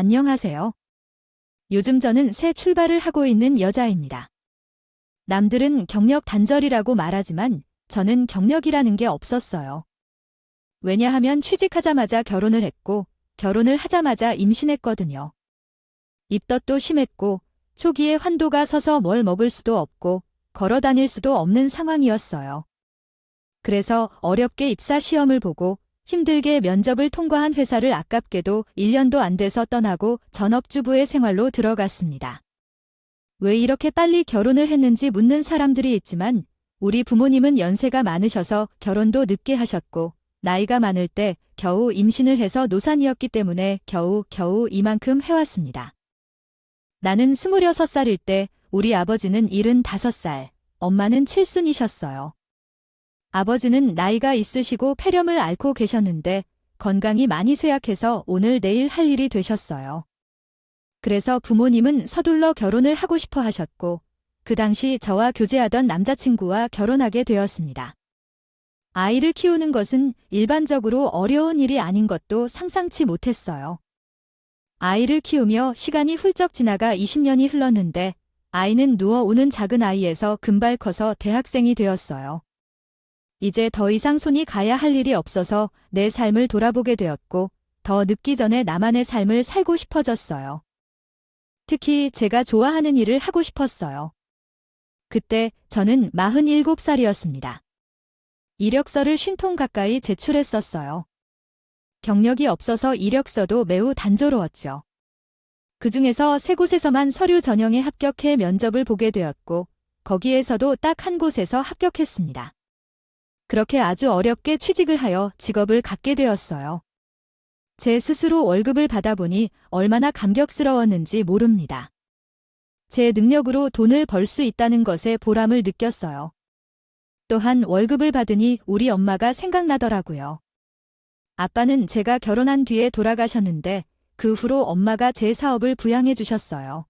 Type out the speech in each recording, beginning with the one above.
안녕하세요. 요즘 저는 새 출발을 하고 있는 여자입니다. 남들은 경력 단절이라고 말하지만 저는 경력이라는 게 없었어요. 왜냐하면 취직하자마자 결혼을 했고 결혼을 하자마자 임신했거든요. 입덧도 심했고 초기에 환도가 서서 뭘 먹을 수도 없고 걸어 다닐 수도 없는 상황이었어요. 그래서 어렵게 입사 시험을 보고 힘들게 면접을 통과한 회사를 아깝게도 1년도 안 돼서 떠나고 전업주부의 생활로 들어갔습니다. 왜 이렇게 빨리 결혼을 했는지 묻는 사람들이 있지만 우리 부모님은 연세가 많으셔서 결혼도 늦게 하셨고 나이가 많을 때 겨우 임신을 해서 노산이었기 때문에 겨우 이만큼 해왔습니다. 나는 26살일 때 우리 아버지는 75살, 엄마는 칠순이셨어요. 아버지는 나이가 있으시고 폐렴을 앓고 계셨는데 건강이 많이 쇠약해서 오늘 내일 할 일이 되셨어요. 그래서 부모님은 서둘러 결혼을 하고 싶어 하셨고 그 당시 저와 교제하던 남자친구와 결혼하게 되었습니다. 아이를 키우는 것은 일반적으로 어려운 일이 아닌 것도 상상치 못했어요. 아이를 키우며 시간이 훌쩍 지나가 20년이 흘렀는데 아이는 누워오는 작은 아이에서 금발 커서 대학생이 되었어요. 이제 더 이상 손이 가야 할 일이 없어서 내 삶을 돌아보게 되었고 더 늦기 전에 나만의 삶을 살고 싶어졌어요. 특히 제가 좋아하는 일을 하고 싶었어요. 그때 저는 47살이었습니다. 이력서를 50통 가까이 제출했었어요. 경력이 없어서 이력서도 매우 단조로웠죠. 그중에서 3곳에서만 서류 전형에 합격해 면접을 보게 되었고 거기에서도 딱 한 곳에서 합격했습니다. 그렇게 아주 어렵게 취직을 하여 직업을 갖게 되었어요. 제 스스로 월급을 받아보니 얼마나 감격스러웠는지 모릅니다. 제 능력으로 돈을 벌 수 있다는 것에 보람을 느꼈어요. 또한 월급을 받으니 우리 엄마가 생각나더라고요. 아빠는 제가 결혼한 뒤에 돌아가셨는데 그 후로 엄마가 제 사업을 부양해 주셨어요.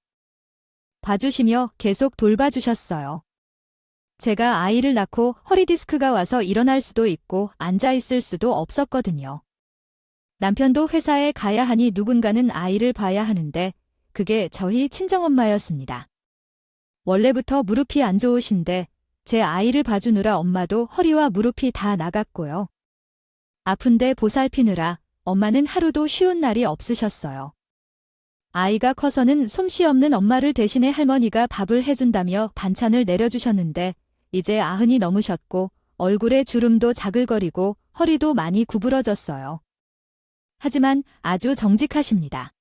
봐주시며 계속 돌봐주셨어요. 제가 아이를 낳고 허리디스크가 와서 일어날 수도 있고 앉아있을 수도 없었거든요. 남편도 회사에 가야 하니 누군가는 아이를 봐야 하는데 그게 저희 친정엄마였습니다. 원래부터 무릎이 안 좋으신데 제 아이를 봐주느라 엄마도 허리와 무릎이 다 나갔고요. 아픈데 보살피느라 엄마는 하루도 쉬운 날이 없으셨어요. 아이가 커서는 솜씨 없는 엄마를 대신해 할머니가 밥을 해준다며 반찬을 내려주셨는데 이제 90이 넘으셨고 얼굴에 주름도 자글거리고 허리도 많이 구부러졌어요. 하지만 아주 정직하십니다.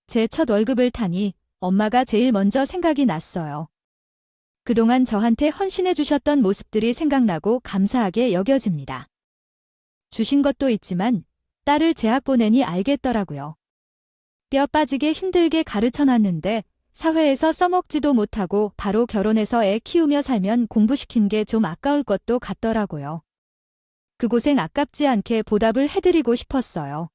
제 첫 월급을 타니 엄마가 제일 먼저 생각이 났어요. 그동안 저한테 헌신해 주셨던 모습들이 생각나고 감사하게 여겨집니다. 주신 것도 있지만 딸을 재학 보내니 알겠더라고요. 뼈 빠지게 힘들게 가르쳐놨는데 사회에서 써먹지도 못하고 바로 결혼해서 애 키우며 살면 공부시킨 게 좀 아까울 것도 같더라고요. 그 고생 아깝지 않게 보답을 해드리고 싶었어요.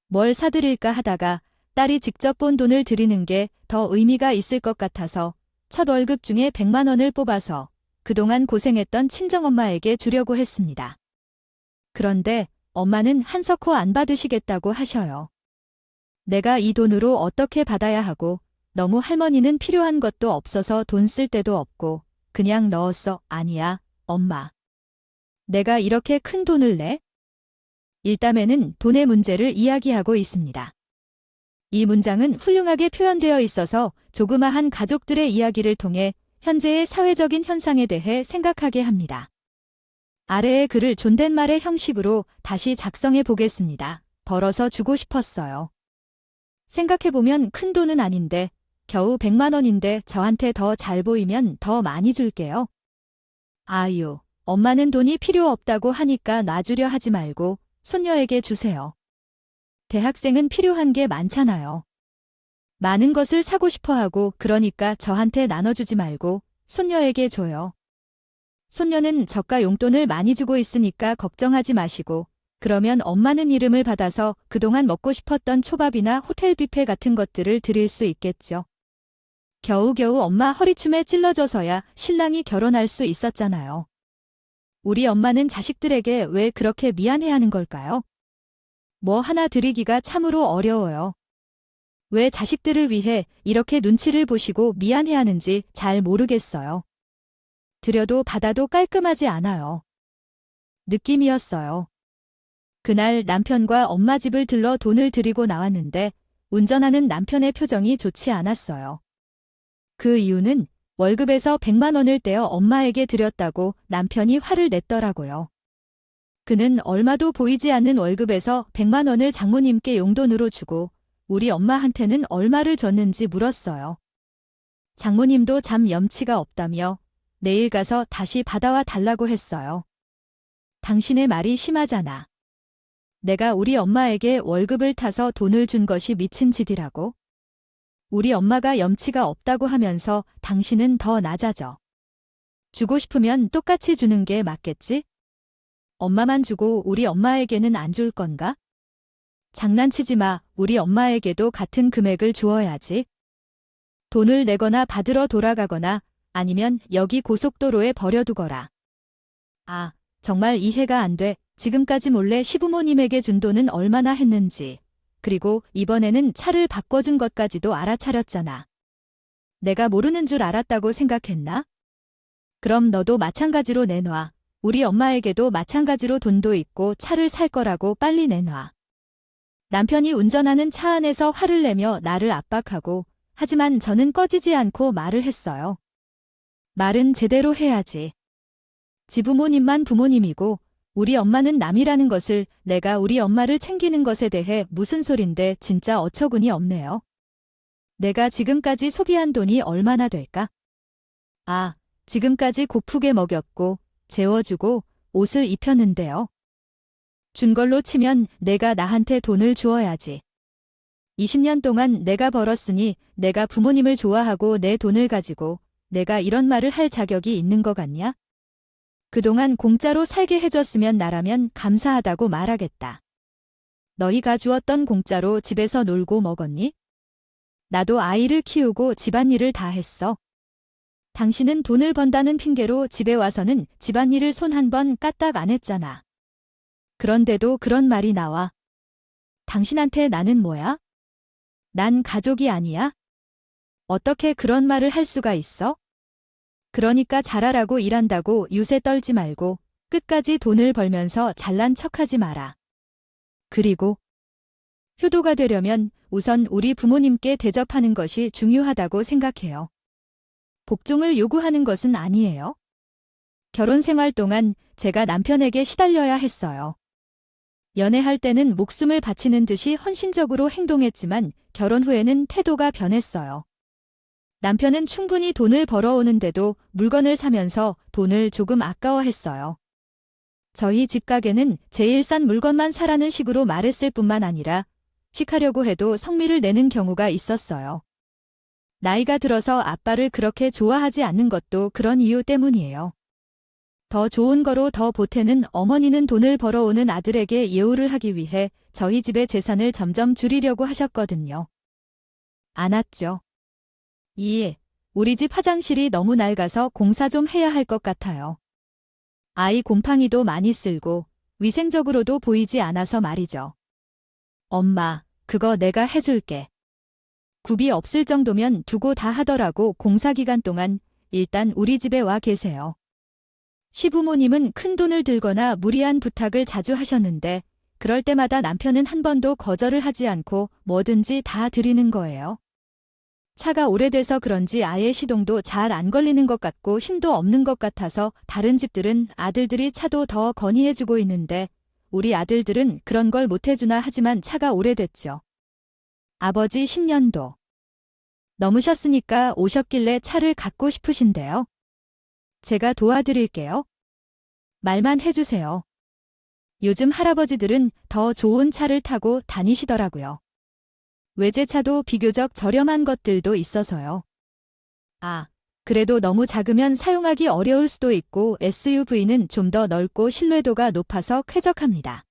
뭘 사드릴까 하다가 딸이 직접 본 돈을 드리는 게 더 의미가 있을 것 같아서 첫 월급 중에 100만 원을 뽑아서 그동안 고생했던 친정엄마에게 주려고 했습니다. 그런데 엄마는 한석호 안 받으시겠다고 하셔요. 내가 이 돈으로 어떻게 받아야 하고 너무 할머니는 필요한 것도 없어서 돈 쓸 데도 없고 그냥 넣었어. 아니야, 엄마. 내가 이렇게 큰 돈을 내? 일담에는 돈의 문제를 이야기하고 있습니다. 이 문장은 훌륭하게 표현되어 있어서 조그마한 가족들의 이야기를 통해 현재의 사회적인 현상에 대해 생각하게 합니다. 아래의 글을 존댓말의 형식으로 다시 작성해 보겠습니다. 벌어서 주고 싶었어요. 생각해보면 큰 돈은 아닌데 겨우 100만 원인데 저한테 더 잘 보이면 더 많이 줄게요. 아유, 엄마는 돈이 필요 없다고 하니까 놔주려 하지 말고 손녀에게 주세요. 대학생은 필요한 게 많잖아요. 많은 것을 사고 싶어 하고 그러니까 저한테 나눠주지 말고 손녀에게 줘요. 손녀는 저가 용돈을 많이 주고 있으니까 걱정하지 마시고 그러면 엄마는 이름을 받아서 그동안 먹고 싶었던 초밥이나 호텔 뷔페 같은 것들을 드릴 수 있겠죠. 겨우겨우 엄마 허리춤에 찔러줘서야 신랑이 결혼할 수 있었잖아요. 우리 엄마는 자식들에게 왜 그렇게 미안해하는 걸까요? 뭐 하나 드리기가 참으로 어려워요. 왜 자식들을 위해 이렇게 눈치를 보시고 미안해하는지 잘 모르겠어요. 드려도 받아도 깔끔하지 않아요. 느낌이었어요. 그날 남편과 엄마 집을 들러 돈을 드리고 나왔는데 운전하는 남편의 표정이 좋지 않았어요. 그 이유는 월급에서 100만 원을 떼어 엄마에게 드렸다고 남편이 화를 냈더라고요. 그는 얼마도 보이지 않는 월급에서 100만 원을 장모님께 용돈으로 주고 우리 엄마한테는 얼마를 줬는지 물었어요. 장모님도 참 염치가 없다며 내일 가서 다시 받아와 달라고 했어요. 당신의 말이 심하잖아. 내가 우리 엄마에게 월급을 타서 돈을 준 것이 미친 짓이라고? 우리 엄마가 염치가 없다고 하면서 당신은 더 낮아져. 주고 싶으면 똑같이 주는 게 맞겠지? 엄마만 주고 우리 엄마에게는 안 줄 건가? 장난치지 마. 우리 엄마에게도 같은 금액을 주어야지. 돈을 내거나 받으러 돌아가거나 아니면 여기 고속도로에 버려두거라. 아, 정말 이해가 안 돼. 지금까지 몰래 시부모님에게 준 돈은 얼마나 했는지. 그리고 이번에는 차를 바꿔준 것까지도 알아차렸잖아. 내가 모르는 줄 알았다고 생각했나? 그럼 너도 마찬가지로 내놔. 우리 엄마에게도 마찬가지로 돈도 있고 차를 살 거라고 빨리 내놔. 남편이 운전하는 차 안에서 화를 내며 나를 압박하고 하지만 저는 꺼지지 않고 말을 했어요. 말은 제대로 해야지. 지부모님만 부모님이고 우리 엄마는 남이라는 것을 내가 우리 엄마를 챙기는 것에 대해 무슨 소린데 진짜 어처구니 없네요. 내가 지금까지 소비한 돈이 얼마나 될까? 아, 지금까지 고프게 먹였고 재워주고 옷을 입혔는데요. 준 걸로 치면 내가 나한테 돈을 주어야지. 20년 동안 내가 벌었으니 내가 부모님을 좋아하고 내 돈을 가지고 내가 이런 말을 할 자격이 있는 것 같냐? 그동안 공짜로 살게 해줬으면 나라면 감사하다고 말하겠다. 너희가 주었던 공짜로 집에서 놀고 먹었니? 나도 아이를 키우고 집안일을 다 했어. 당신은 돈을 번다는 핑계로 집에 와서는 집안일을 손 한 번 까딱 안 했잖아. 그런데도 그런 말이 나와. 당신한테 나는 뭐야? 난 가족이 아니야? 어떻게 그런 말을 할 수가 있어? 그러니까 잘하라고 일한다고 유세 떨지 말고 끝까지 돈을 벌면서 잘난 척하지 마라. 그리고 효도가 되려면 우선 우리 부모님께 대접하는 것이 중요하다고 생각해요. 복종을 요구하는 것은 아니에요. 결혼 생활 동안 제가 남편에게 시달려야 했어요. 연애할 때는 목숨을 바치는 듯이 헌신적으로 행동했지만 결혼 후에는 태도가 변했어요. 남편은 충분히 돈을 벌어오는데도 물건을 사면서 돈을 조금 아까워했어요. 저희 집 가게는 제일 싼 물건만 사라는 식으로 말했을 뿐만 아니라 식하려고 해도 성미를 내는 경우가 있었어요. 나이가 들어서 아빠를 그렇게 좋아하지 않는 것도 그런 이유 때문이에요. 더 좋은 거로 더 보태는 어머니는 돈을 벌어오는 아들에게 예우를 하기 위해 저희 집의 재산을 점점 줄이려고 하셨거든요. 안 왔죠. 우리 집 화장실이 너무 낡아서 공사 좀 해야 할 것 같아요. 아이 곰팡이도 많이 쓸고 위생적으로도 보이지 않아서 말이죠. 엄마, 그거 내가 해줄게. 굽이 없을 정도면 두고 다 하더라고. 공사 기간 동안 일단 우리 집에 와 계세요. 시부모님은 큰 돈을 들거나 무리한 부탁을 자주 하셨는데 그럴 때마다 남편은 한 번도 거절을 하지 않고 뭐든지 다 드리는 거예요. 차가 오래돼서 그런지 아예 시동도 잘 안 걸리는 것 같고 힘도 없는 것 같아서 다른 집들은 아들들이 차도 더 건의해주고 있는데 우리 아들들은 그런 걸 못해주나 하지만 차가 오래됐죠. 아버지 10년도 넘으셨으니까 오셨길래 차를 갖고 싶으신데요. 제가 도와드릴게요. 말만 해주세요. 요즘 할아버지들은 더 좋은 차를 타고 다니시더라고요. 외제차도 비교적 저렴한 것들도 있어서요. 그래도 너무 작으면 사용하기 어려울 수도 있고 SUV는 좀 더 넓고 신뢰도가 높아서 쾌적합니다.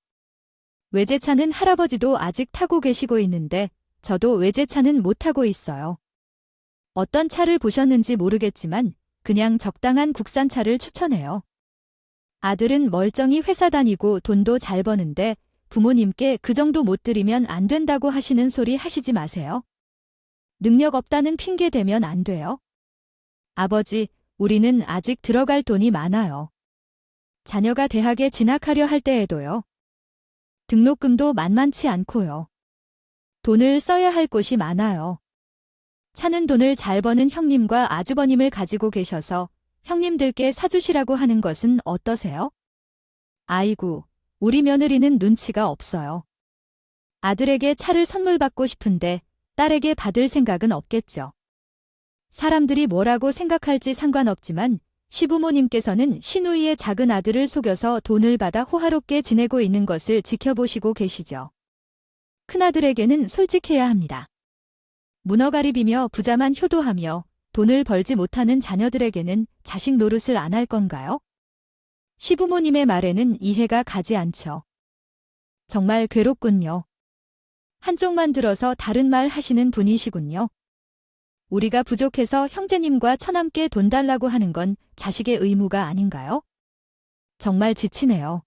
외제차는 할아버지도 아직 타고 계시고 있는데 저도 외제차는 못 타고 있어요. 어떤 차를 보셨는지 모르겠지만 그냥 적당한 국산차를 추천해요. 아들은 멀쩡히 회사 다니고 돈도 잘 버는데 부모님께 그 정도 못 드리면 안 된다고 하시는 소리 하시지 마세요. 능력 없다는 핑계 대면 안 돼요? 아버지, 우리는 아직 들어갈 돈이 많아요. 자녀가 대학에 진학하려 할 때에도요. 등록금도 만만치 않고요. 돈을 써야 할 곳이 많아요. 차는 돈을 잘 버는 형님과 아주버님을 가지고 계셔서 형님들께 사주시라고 하는 것은 어떠세요? 아이고, 우리 며느리는 눈치가 없어요. 아들에게 차를 선물 받고 싶은데 딸에게 받을 생각은 없겠죠. 사람들이 뭐라고 생각할지 상관없지만 시부모님께서는 시누이의 작은 아들을 속여서 돈을 받아 호화롭게 지내고 있는 것을 지켜보시고 계시죠. 큰아들에게는 솔직해야 합니다. 문어가리비며 부자만 효도하며 돈을 벌지 못하는 자녀들에게는 자식 노릇을 안 할 건가요? 시부모님의 말에는 이해가 가지 않죠. 정말 괴롭군요. 한쪽만 들어서 다른 말 하시는 분이시군요. 우리가 부족해서 형제님과 처남께 돈 달라고 하는 건 자식의 의무가 아닌가요? 정말 지치네요.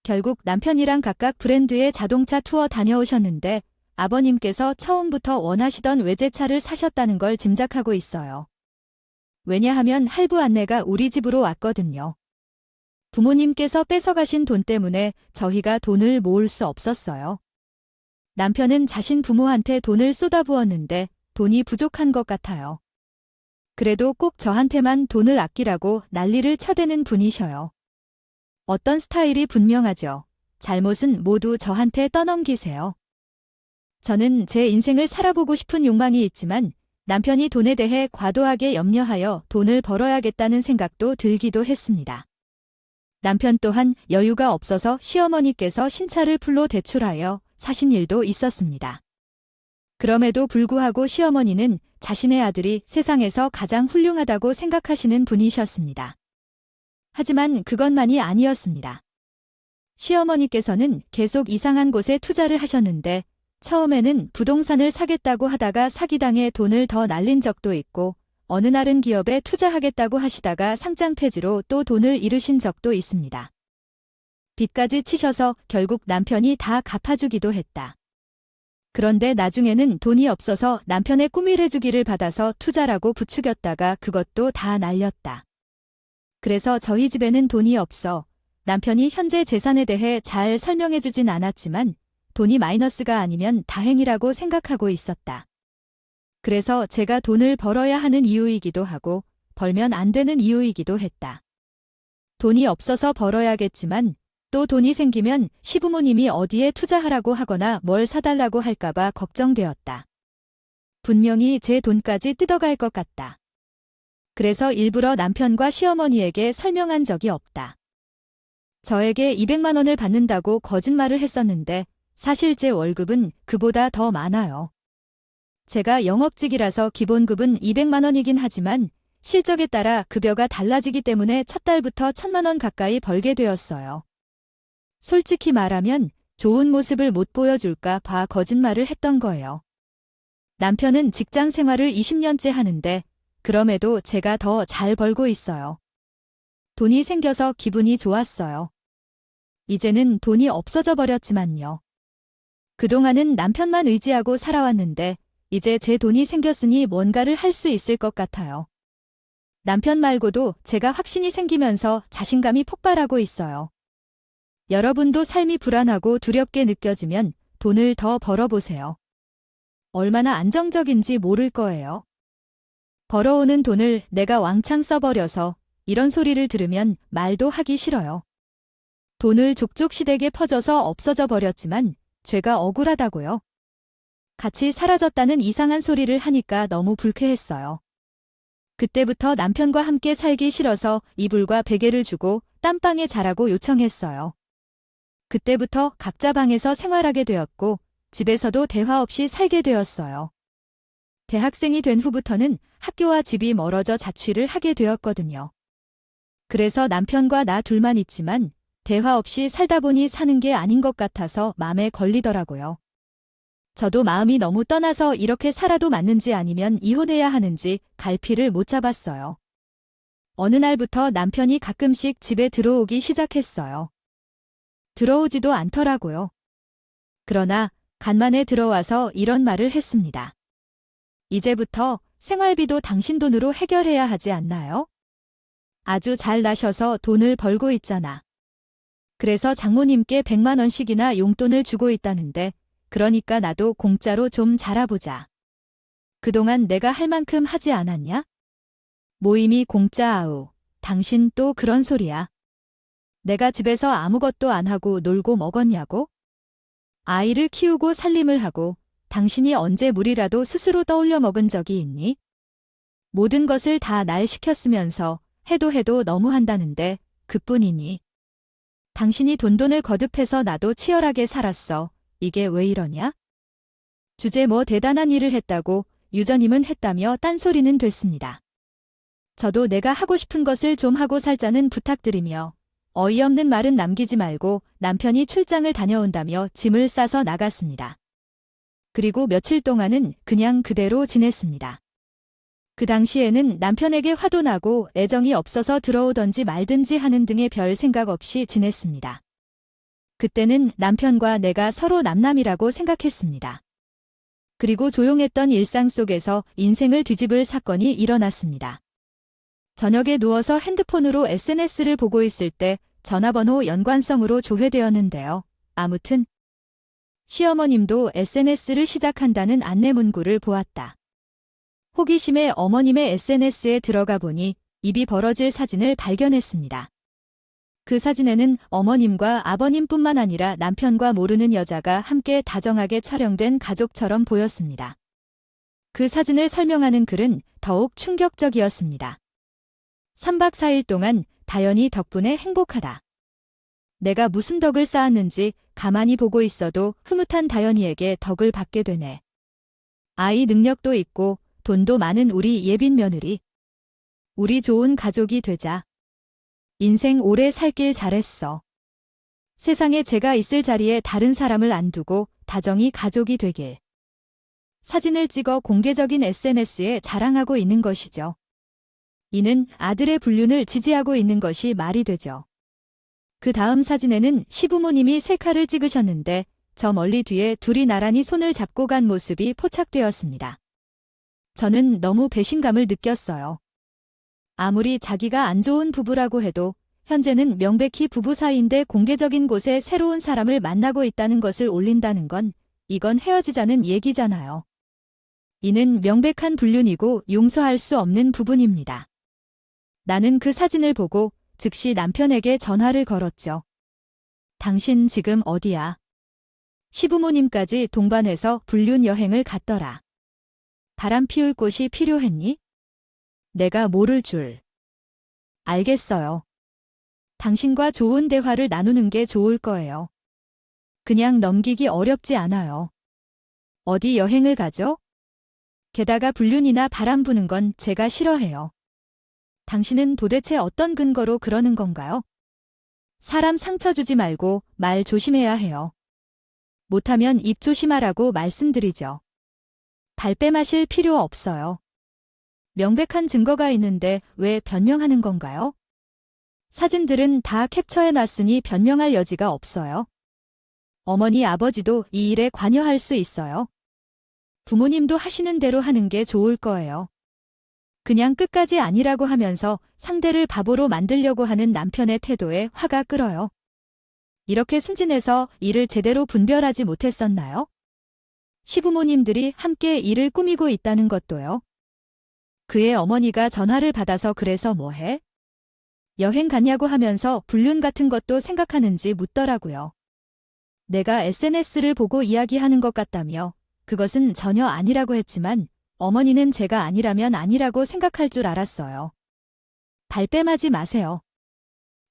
결국 남편이랑 각각 브랜드의 자동차 투어 다녀오셨는데 아버님께서 처음부터 원하시던 외제차를 사셨다는 걸 짐작하고 있어요. 왜냐하면 할부 안내가 우리 집으로 왔거든요. 부모님께서 뺏어가신 돈 때문에 저희가 돈을 모을 수 없었어요. 남편은 자신 부모한테 돈을 쏟아부었는데 돈이 부족한 것 같아요. 그래도 꼭 저한테만 돈을 아끼라고 난리를 쳐대는 분이셔요. 어떤 스타일이 분명하죠. 잘못은 모두 저한테 떠넘기세요. 저는 제 인생을 살아보고 싶은 욕망이 있지만 남편이 돈에 대해 과도하게 염려하여 돈을 벌어야겠다는 생각도 들기도 했습니다. 남편 또한 여유가 없어서 시어머니께서 신차를 풀로 대출하여 사신 일도 있었습니다. 그럼에도 불구하고 시어머니는 자신의 아들이 세상에서 가장 훌륭하다고 생각하시는 분이셨습니다. 하지만 그것만이 아니었습니다. 시어머니께서는 계속 이상한 곳에 투자를 하셨는데 처음에는 부동산을 사겠다고 하다가 사기당해 돈을 더 날린 적도 있고 어느 날은 기업에 투자하겠다고 하시다가 상장 폐지로 또 돈을 잃으신 적도 있습니다. 빚까지 치셔서 결국 남편이 다 갚아주기도 했다. 그런데 나중에는 돈이 없어서 남편의 꾸밀해주기를 받아서 투자라고 부추겼다가 그것도 다 날렸다. 그래서 저희 집에는 돈이 없어 남편이 현재 재산에 대해 잘 설명해주진 않았지만 돈이 마이너스가 아니면 다행이라고 생각하고 있었다. 그래서 제가 돈을 벌어야 하는 이유이기도 하고 벌면 안 되는 이유이기도 했다. 돈이 없어서 벌어야겠지만 또 돈이 생기면 시부모님이 어디에 투자하라고 하거나 뭘 사달라고 할까봐 걱정되었다. 분명히 제 돈까지 뜯어갈 것 같다. 그래서 일부러 남편과 시어머니에게 설명한 적이 없다. 저에게 200만 원을 받는다고 거짓말을 했었는데 사실 제 월급은 그보다 더 많아요. 제가 영업직이라서 기본급은 200만 원이긴 하지만 실적에 따라 급여가 달라지기 때문에 첫 달부터 1000만 원 가까이 벌게 되었어요. 솔직히 말하면 좋은 모습을 못 보여줄까 봐 거짓말을 했던 거예요. 남편은 직장 생활을 20년째 하는데 그럼에도 제가 더 잘 벌고 있어요. 돈이 생겨서 기분이 좋았어요. 이제는 돈이 없어져 버렸지만요. 그동안은 남편만 의지하고 살아왔는데 이제 제 돈이 생겼으니 뭔가를 할 수 있을 것 같아요. 남편 말고도 제가 확신이 생기면서 자신감이 폭발하고 있어요. 여러분도 삶이 불안하고 두렵게 느껴지면 돈을 더 벌어보세요. 얼마나 안정적인지 모를 거예요. 벌어오는 돈을 내가 왕창 써버려서 이런 소리를 들으면 말도 하기 싫어요. 돈을 족족시대게 퍼져서 없어져 버렸지만 죄가 억울하다고요. 같이 사라졌다는 이상한 소리를 하니까 너무 불쾌했어요. 그때부터 남편과 함께 살기 싫어서 이불과 베개를 주고 땀방에 자라고 요청했어요. 그때부터 각자 방에서 생활하게 되었고 집에서도 대화 없이 살게 되었어요. 대학생이 된 후부터는 학교와 집이 멀어져 자취를 하게 되었거든요. 그래서 남편과 나 둘만 있지만 대화 없이 살다 보니 사는 게 아닌 것 같아서 마음에 걸리더라고요. 저도 마음이 너무 떠나서 이렇게 살아도 맞는지 아니면 이혼해야 하는지 갈피를 못 잡았어요. 어느 날부터 남편이 가끔씩 집에 들어오기 시작했어요. 들어오지도 않더라고요. 그러나 간만에 들어와서 이런 말을 했습니다. 이제부터 생활비도 당신 돈으로 해결해야 하지 않나요? 아주 잘 나셔서 돈을 벌고 있잖아. 그래서 장모님께 100만 원씩이나 용돈을 주고 있다는데 그러니까 나도 공짜로 좀 자라보자. 그동안 내가 할 만큼 하지 않았냐? 모임이 공짜 아우. 당신 또 그런 소리야. 내가 집에서 아무것도 안 하고 놀고 먹었냐고? 아이를 키우고 살림을 하고 당신이 언제 물이라도 스스로 떠올려 먹은 적이 있니? 모든 것을 다 날 시켰으면서 해도 너무 한다는데 그뿐이니. 당신이 돈돈을 거듭해서 나도 치열하게 살았어. 이게 왜 이러냐? 주제 뭐 대단한 일을 했다고 유저님은 했다며 딴소리는 됐습니다. 저도 내가 하고 싶은 것을 좀 하고 살자는 부탁드리며 어이없는 말은 남기지 말고 남편이 출장을 다녀온다며 짐을 싸서 나갔습니다. 그리고 며칠 동안은 그냥 그대로 지냈습니다. 그 당시에는 남편에게 화도 나고 애정이 없어서 들어오던지 말든지 하는 등의 별 생각 없이 지냈습니다. 그때는 남편과 내가 서로 남남이라고 생각했습니다. 그리고 조용했던 일상 속에서 인생을 뒤집을 사건이 일어났습니다. 저녁에 누워서 핸드폰으로 SNS를 보고 있을 때 전화번호 연관성으로 조회되었는데요. 아무튼 시어머님도 SNS를 시작한다는 안내 문구를 보았다. 호기심에 어머님의 SNS에 들어가 보니 입이 벌어질 사진을 발견했습니다. 그 사진에는 어머님과 아버님뿐만 아니라 남편과 모르는 여자가 함께 다정하게 촬영된 가족처럼 보였습니다. 그 사진을 설명하는 글은 더욱 충격적이었습니다. 3박 4일 동안 다연이 덕분에 행복하다. 내가 무슨 덕을 쌓았는지 가만히 보고 있어도 흐뭇한 다연이에게 덕을 받게 되네. 아이 능력도 있고 돈도 많은 우리 예빈 며느리. 우리 좋은 가족이 되자. 인생 오래 살길 잘했어. 세상에 제가 있을 자리에 다른 사람을 안 두고 다정히 가족이 되길. 사진을 찍어 공개적인 SNS에 자랑하고 있는 것이죠. 이는 아들의 불륜을 지지하고 있는 것이 말이 되죠. 그 다음 사진에는 시부모님이 셀카를 찍으셨는데 저 멀리 뒤에 둘이 나란히 손을 잡고 간 모습이 포착되었습니다. 저는 너무 배신감을 느꼈어요. 아무리 자기가 안 좋은 부부라고 해도 현재는 명백히 부부 사이인데 공개적인 곳에 새로운 사람을 만나고 있다는 것을 올린다는 건 이건 헤어지자는 얘기잖아요. 이는 명백한 불륜이고 용서할 수 없는 부분입니다. 나는 그 사진을 보고 즉시 남편에게 전화를 걸었죠. 당신 지금 어디야? 시부모님까지 동반해서 불륜 여행을 갔더라. 바람 피울 곳이 필요했니? 내가 모를 줄. 알겠어요. 당신과 좋은 대화를 나누는 게 좋을 거예요. 그냥 넘기기 어렵지 않아요. 어디 여행을 가죠? 게다가 불륜이나 바람 부는 건 제가 싫어해요. 당신은 도대체 어떤 근거로 그러는 건가요? 사람 상처 주지 말고 말 조심해야 해요. 못하면 입 조심하라고 말씀드리죠. 발뺌하실 필요 없어요. 명백한 증거가 있는데 왜 변명하는 건가요? 사진들은 다 캡처해놨으니 변명할 여지가 없어요. 어머니 아버지도 이 일에 관여할 수 있어요. 부모님도 하시는 대로 하는 게 좋을 거예요. 그냥 끝까지 아니라고 하면서 상대를 바보로 만들려고 하는 남편의 태도에 화가 끓어요. 이렇게 순진해서 일을 제대로 분별하지 못했었나요? 시부모님들이 함께 일을 꾸미고 있다는 것도요. 그의 어머니가 전화를 받아서 그래서 뭐해? 여행 갔냐고 하면서 불륜 같은 것도 생각하는지 묻더라고요. 내가 SNS를 보고 이야기하는 것 같다며 그것은 전혀 아니라고 했지만 어머니는 제가 아니라면 아니라고 생각할 줄 알았어요. 발뺌하지 마세요.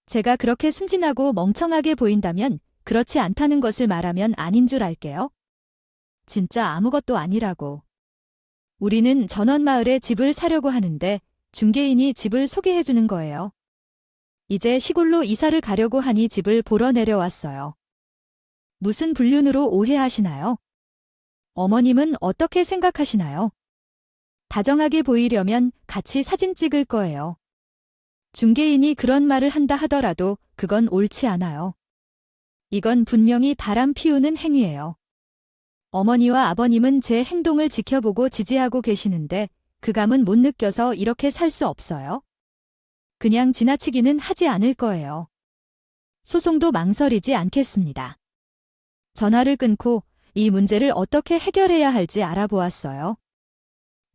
제가 그렇게 순진하고 멍청하게 보인다면 그렇지 않다는 것을 말하면 아닌 줄 알게요. 진짜 아무것도 아니라고. 우리는 전원마을에 집을 사려고 하는데 중개인이 집을 소개해주는 거예요. 이제 시골로 이사를 가려고 하니 집을 보러 내려왔어요. 무슨 불륜으로 오해하시나요? 어머님은 어떻게 생각하시나요? 다정하게 보이려면 같이 사진 찍을 거예요. 중개인이 그런 말을 한다 하더라도 그건 옳지 않아요. 이건 분명히 바람 피우는 행위예요. 어머니와 아버님은 제 행동을 지켜보고 지지하고 계시는데 그 감은 못 느껴서 이렇게 살 수 없어요. 그냥 지나치기는 하지 않을 거예요. 소송도 망설이지 않겠습니다. 전화를 끊고 이 문제를 어떻게 해결해야 할지 알아보았어요.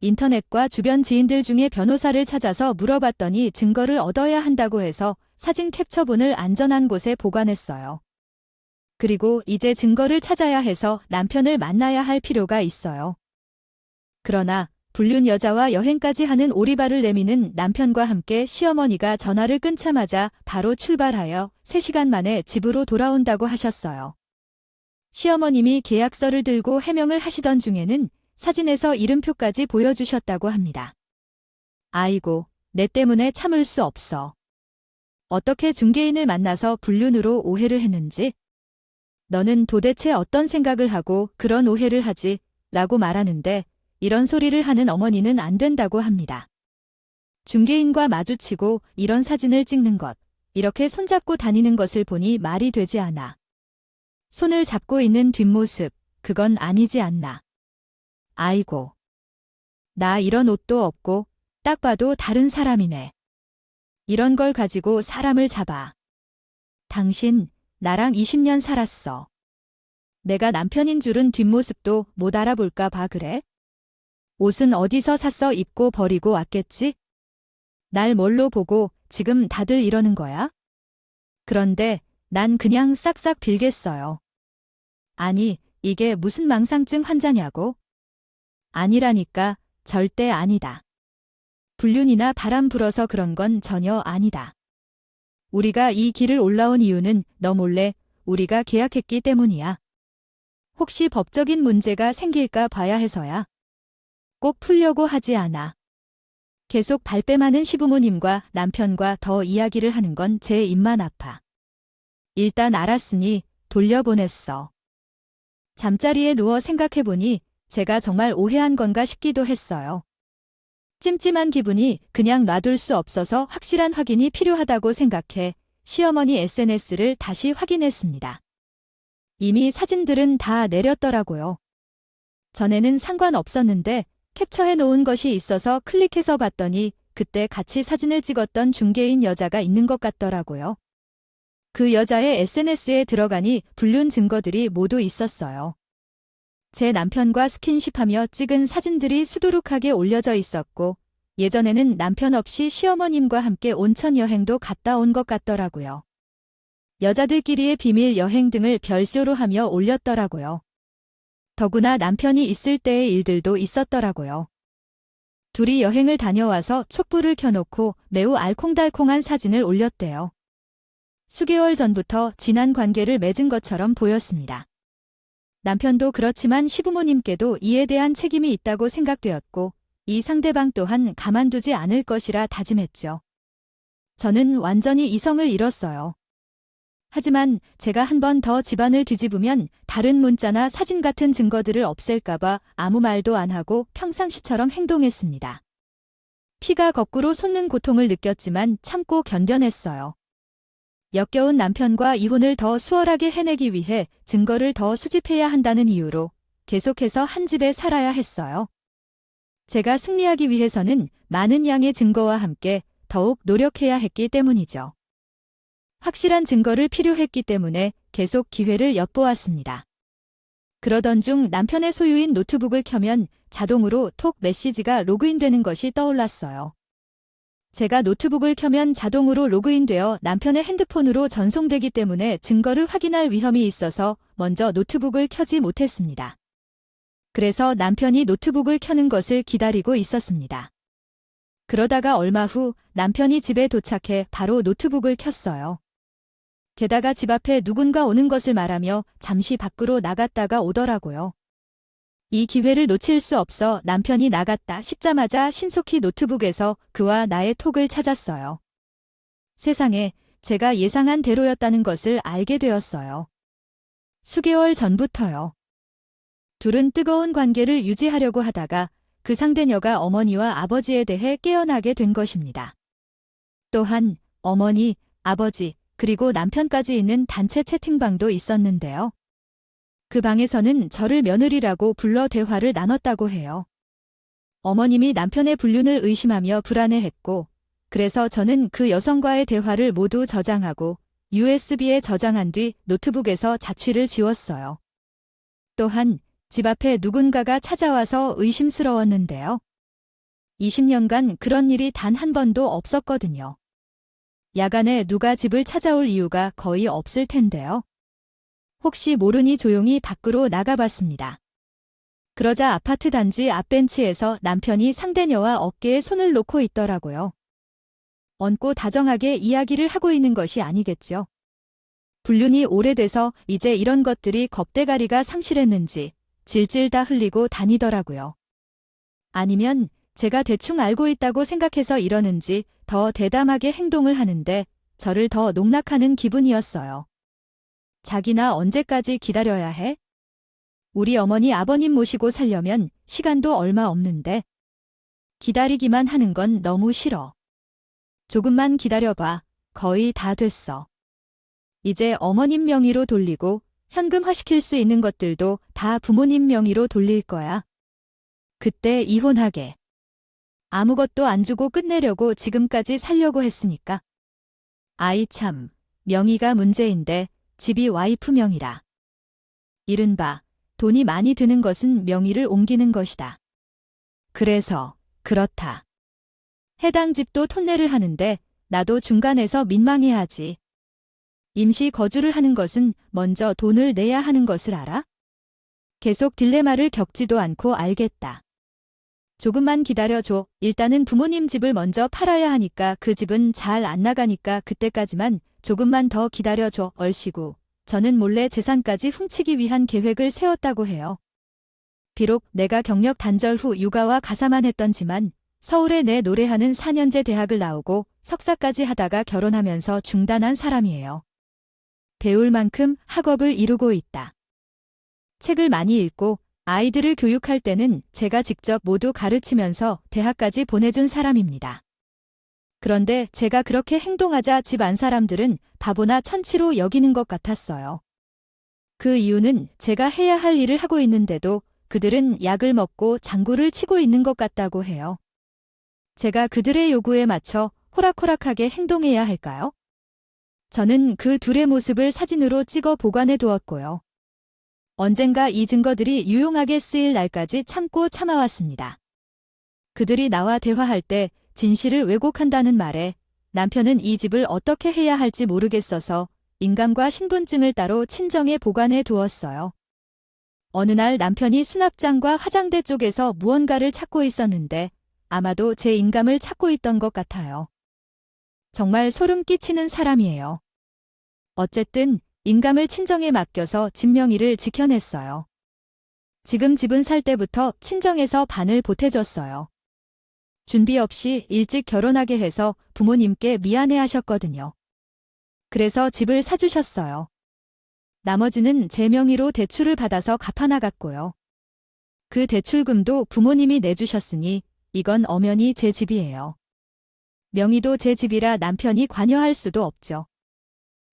인터넷과 주변 지인들 중에 변호사를 찾아서 물어봤더니 증거를 얻어야 한다고 해서 사진 캡처본을 안전한 곳에 보관했어요. 그리고 이제 증거를 찾아야 해서 남편을 만나야 할 필요가 있어요. 그러나 불륜 여자와 여행까지 하는 오리발을 내미는 남편과 함께 시어머니가 전화를 끊자마자 바로 출발하여 3시간 만에 집으로 돌아온다고 하셨어요. 시어머님이 계약서를 들고 해명을 하시던 중에는 사진에서 이름표까지 보여주셨다고 합니다. 아이고, 내 때문에 참을 수 없어. 어떻게 중개인을 만나서 불륜으로 오해를 했는지. 너는 도대체 어떤 생각을 하고 그런 오해를 하지? 라고 말하는데 이런 소리를 하는 어머니는 안 된다고 합니다. 중개인과 마주치고 이런 사진을 찍는 것, 이렇게 손잡고 다니는 것을 보니 말이 되지 않아. 손을 잡고 있는 뒷모습, 그건 아니지 않나. 아이고. 나 이런 옷도 없고 딱 봐도 다른 사람이네. 이런 걸 가지고 사람을 잡아. 당신 나랑 20년 살았어. 내가 남편인 줄은 뒷모습도 못 알아볼까 봐 그래? 옷은 어디서 샀어 입고 버리고 왔겠지? 날 뭘로 보고 지금 다들 이러는 거야? 그런데 난 그냥 싹싹 빌겠어요. 아니, 이게 무슨 망상증 환자냐고? 아니라니까, 절대 아니다. 불륜이나 바람 불어서 그런 건 전혀 아니다. 우리가 이 길을 올라온 이유는 너 몰래 우리가 계약했기 때문이야. 혹시 법적인 문제가 생길까 봐야 해서야. 꼭 풀려고 하지 않아. 계속 발뺌하는 시부모님과 남편과 더 이야기를 하는 건 제 입만 아파. 일단 알았으니 돌려보냈어. 잠자리에 누워 생각해보니 제가 정말 오해한 건가 싶기도 했어요. 찜찜한 기분이 그냥 놔둘 수 없어서 확실한 확인이 필요하다고 생각해 시어머니 SNS를 다시 확인했습니다. 이미 사진들은 다 내렸더라고요. 전에는 상관없었는데 캡처해 놓은 것이 있어서 클릭해서 봤더니 그때 같이 사진을 찍었던 중개인 여자가 있는 것 같더라고요. 그 여자의 SNS에 들어가니 불륜 증거들이 모두 있었어요. 제 남편과 스킨십하며 찍은 사진들이 수두룩하게 올려져 있었고 예전에는 남편 없이 시어머님과 함께 온천 여행도 갔다 온 것 같더라고요. 여자들끼리의 비밀 여행 등을 별쇼로 하며 올렸더라고요. 더구나 남편이 있을 때의 일들도 있었더라고요. 둘이 여행을 다녀와서 촛불을 켜놓고 매우 알콩달콩한 사진을 올렸대요. 수개월 전부터 진한 관계를 맺은 것처럼 보였습니다. 남편도 그렇지만 시부모님께도 이에 대한 책임이 있다고 생각되었고 이 상대방 또한 가만두지 않을 것이라 다짐했죠. 저는 완전히 이성을 잃었어요. 하지만 제가 한 번 더 집안을 뒤집으면 다른 문자나 사진 같은 증거들을 없앨까봐 아무 말도 안 하고 평상시처럼 행동했습니다. 피가 거꾸로 솟는 고통을 느꼈지만 참고 견뎌냈어요. 역겨운 남편과 이혼을 더 수월하게 해내기 위해 증거를 더 수집해야 한다는 이유로 계속해서 한 집에 살아야 했어요. 제가 승리하기 위해서는 많은 양의 증거와 함께 더욱 노력해야 했기 때문이죠. 확실한 증거를 필요했기 때문에 계속 기회를 엿보았습니다. 그러던 중 남편의 소유인 노트북을 켜면 자동으로 톡 메시지가 로그인되는 것이 떠올랐어요. 제가 노트북을 켜면 자동으로 로그인되어 남편의 핸드폰으로 전송되기 때문에 증거를 확인할 위험이 있어서 먼저 노트북을 켜지 못했습니다. 그래서 남편이 노트북을 켜는 것을 기다리고 있었습니다. 그러다가 얼마 후 남편이 집에 도착해 바로 노트북을 켰어요. 게다가 집 앞에 누군가 오는 것을 말하며 잠시 밖으로 나갔다가 오더라고요. 이 기회를 놓칠 수 없어 남편이 나갔다 싶자마자 신속히 노트북에서 그와 나의 톡을 찾았어요. 세상에 제가 예상한 대로였다는 것을 알게 되었어요. 수개월 전부터요. 둘은 뜨거운 관계를 유지하려고 하다가 그 상대녀가 어머니와 아버지에 대해 깨어나게 된 것입니다. 또한 어머니, 아버지, 그리고 남편까지 있는 단체 채팅방도 있었는데요. 그 방에서는 저를 며느리라고 불러 대화를 나눴다고 해요. 어머님이 남편의 불륜을 의심하며 불안해했고, 그래서 저는 그 여성과의 대화를 모두 저장하고 USB에 저장한 뒤 노트북에서 자취를 지웠어요. 또한 집 앞에 누군가가 찾아와서 의심스러웠는데요. 20년간 그런 일이 단 한 번도 없었거든요. 야간에 누가 집을 찾아올 이유가 거의 없을 텐데요. 혹시 모르니 조용히 밖으로 나가봤습니다. 그러자 아파트 단지 앞벤치에서 남편이 상대녀와 어깨에 손을 놓고 있더라고요. 얹고 다정하게 이야기를 하고 있는 것이 아니겠죠. 불륜이 오래돼서 이제 이런 것들이 겁대가리가 상실했는지 질질 다 흘리고 다니더라고요. 아니면 제가 대충 알고 있다고 생각해서 이러는지 더 대담하게 행동을 하는데 저를 더 농락하는 기분이었어요. 자기나 언제까지 기다려야 해? 우리 어머니 아버님 모시고 살려면 시간도 얼마 없는데 기다리기만 하는 건 너무 싫어. 조금만 기다려봐. 거의 다 됐어. 이제 어머님 명의로 돌리고 현금화시킬 수 있는 것들도 다 부모님 명의로 돌릴 거야. 그때 이혼하게. 아무것도 안 주고 끝내려고 지금까지 살려고 했으니까. 아이 참, 명의가 문제인데 집이 와이프 명의라. 이른바 돈이 많이 드는 것은 명의를 옮기는 것이다. 그래서 그렇다. 해당 집도 톤내를 하는데 나도 중간에서 민망해하지. 임시 거주를 하는 것은 먼저 돈을 내야 하는 것을 알아? 계속 딜레마를 겪지도 않고 알겠다. 조금만 기다려줘. 일단은 부모님 집을 먼저 팔아야 하니까 그 집은 잘 안 나가니까 그때까지만 조금만 더 기다려줘. 얼씨구. 저는 몰래 재산까지 훔치기 위한 계획을 세웠다고 해요. 비록 내가 경력 단절 후 육아와 가사만 했던지만 서울에 내 노래하는 4년제 대학을 나오고 석사까지 하다가 결혼하면서 중단한 사람이에요. 배울 만큼 학업을 이루고 있다. 책을 많이 읽고 아이들을 교육할 때는 제가 직접 모두 가르치면서 대학까지 보내준 사람입니다. 그런데 제가 그렇게 행동하자 집 안 사람들은 바보나 천치로 여기는 것 같았어요. 그 이유는 제가 해야 할 일을 하고 있는데도 그들은 약을 먹고 장구를 치고 있는 것 같다고 해요. 제가 그들의 요구에 맞춰 호락호락하게 행동해야 할까요? 저는 그 둘의 모습을 사진으로 찍어 보관해 두었고요. 언젠가 이 증거들이 유용하게 쓰일 날까지 참고 참아왔습니다. 그들이 나와 대화할 때 진실을 왜곡한다는 말에 남편은 이 집을 어떻게 해야 할지 모르겠어서 인감과 신분증을 따로 친정에 보관해 두었어요. 어느 날 남편이 수납장과 화장대 쪽에서 무언가를 찾고 있었는데 아마도 제 인감을 찾고 있던 것 같아요. 정말 소름 끼치는 사람이에요. 어쨌든 인감을 친정에 맡겨서 집 명의를 지켜냈어요. 지금 집은 살 때부터 친정에서 반을 보태줬어요. 준비 없이 일찍 결혼하게 해서 부모님께 미안해하셨거든요. 그래서 집을 사주셨어요. 나머지는 제 명의로 대출을 받아서 갚아나갔고요. 그 대출금도 부모님이 내주셨으니 이건 엄연히 제 집이에요. 명의도 제 집이라 남편이 관여할 수도 없죠.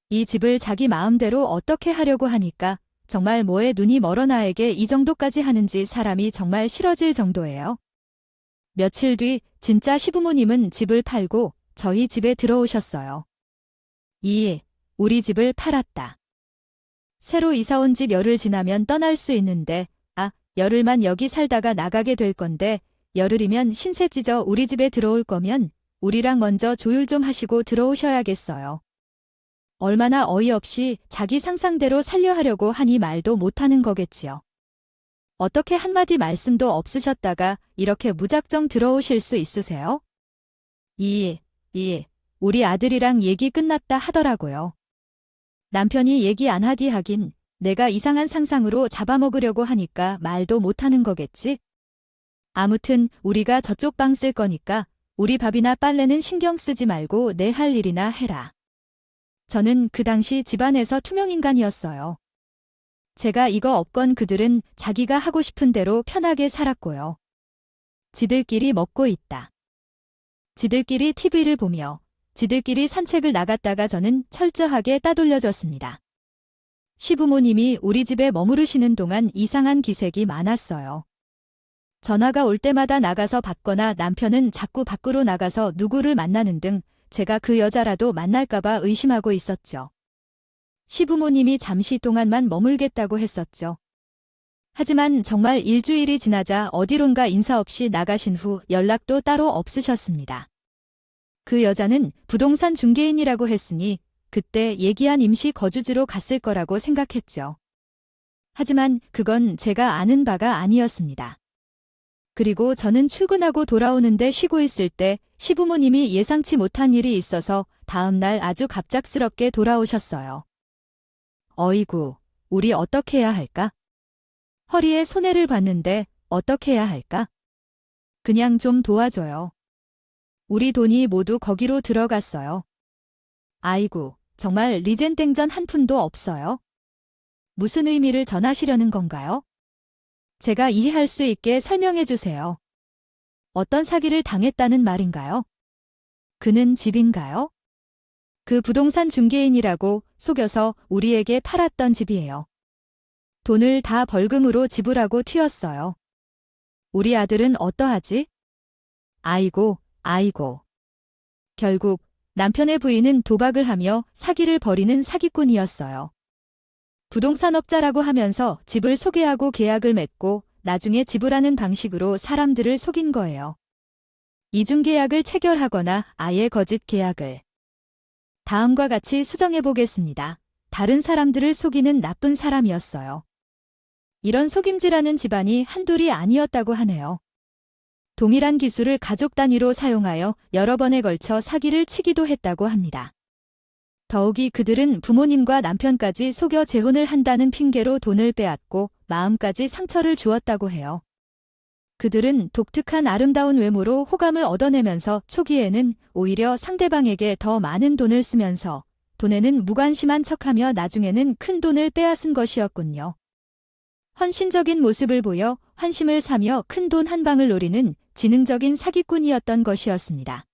이 집을 자기 마음대로 어떻게 하려고 하니까 정말 뭐에 눈이 멀어 나에게 이 정도까지 하는지 사람이 정말 싫어질 정도예요. 며칠 뒤 진짜 시부모님은 집을 팔고 저희 집에 들어오셨어요. 우리 집을 팔았다. 새로 이사 온 집 열흘 지나면 떠날 수 있는데 열흘만 여기 살다가 나가게 될 건데 열흘이면 신세 찢어 우리 집에 들어올 거면 우리랑 먼저 조율 좀 하시고 들어오셔야겠어요. 얼마나 어이없이 자기 상상대로 살려 하려고 하니 말도 못하는 거겠지요. 어떻게 한마디 말씀도 없으셨다가 이렇게 무작정 들어오실 수 있으세요? 우리 아들이랑 얘기 끝났다 하더라고요. 남편이 얘기 안 하디 하긴 내가 이상한 상상으로 잡아먹으려고 하니까 말도 못하는 거겠지? 아무튼 우리가 저쪽 방 쓸 거니까 우리 밥이나 빨래는 신경 쓰지 말고 내 할 일이나 해라. 저는 그 당시 집안에서 투명인간이었어요. 제가 이거 없건 그들은 자기가 하고 싶은 대로 편하게 살았고요. 지들끼리 먹고 있다. 지들끼리 TV를 보며 지들끼리 산책을 나갔다가 저는 철저하게 따돌려졌습니다. 시부모님이 우리 집에 머무르시는 동안 이상한 기색이 많았어요. 전화가 올 때마다 나가서 받거나 남편은 자꾸 밖으로 나가서 누구를 만나는 등 제가 그 여자라도 만날까봐 의심하고 있었죠. 시부모님이 잠시 동안만 머물겠다고 했었죠. 하지만 정말 일주일이 지나자 어디론가 인사 없이 나가신 후 연락도 따로 없으셨습니다. 그 여자는 부동산 중개인이라고 했으니 그때 얘기한 임시 거주지로 갔을 거라고 생각했죠. 하지만 그건 제가 아는 바가 아니었습니다. 그리고 저는 출근하고 돌아오는데 쉬고 있을 때 시부모님이 예상치 못한 일이 있어서 다음 날 아주 갑작스럽게 돌아오셨어요. 어이구, 우리 어떻게 해야 할까? 허리에 손해를 봤는데 어떻게 해야 할까? 그냥 좀 도와줘요. 우리 돈이 모두 거기로 들어갔어요. 아이고, 정말 리젠땡전 한 푼도 없어요. 무슨 의미를 전하시려는 건가요? 제가 이해할 수 있게 설명해 주세요. 어떤 사기를 당했다는 말인가요? 그는 집인가요? 그 부동산 중개인이라고 속여서 우리에게 팔았던 집이에요. 돈을 다 벌금으로 지불하고 튀었어요. 우리 아들은 어떠하지? 아이고, 아이고. 결국 남편의 부인은 도박을 하며 사기를 벌이는 사기꾼이었어요. 부동산업자라고 하면서 집을 소개하고 계약을 맺고 나중에 지불하는 방식으로 사람들을 속인 거예요. 이중계약을 체결하거나 아예 거짓 계약을. 다음과 같이 수정해 보겠습니다. 다른 사람들을 속이는 나쁜 사람이었어요. 이런 속임질하는 집안이 한둘이 아니었다고 하네요. 동일한 기술을 가족 단위로 사용하여 여러 번에 걸쳐 사기를 치기도 했다고 합니다. 더욱이 그들은 부모님과 남편까지 속여 재혼을 한다는 핑계로 돈을 빼앗고 마음까지 상처를 주었다고 해요. 그들은 독특한 아름다운 외모로 호감을 얻어내면서 초기에는 오히려 상대방에게 더 많은 돈을 쓰면서 돈에는 무관심한 척하며 나중에는 큰 돈을 빼앗은 것이었군요. 헌신적인 모습을 보여 환심을 사며 큰 돈 한 방을 노리는 지능적인 사기꾼이었던 것이었습니다.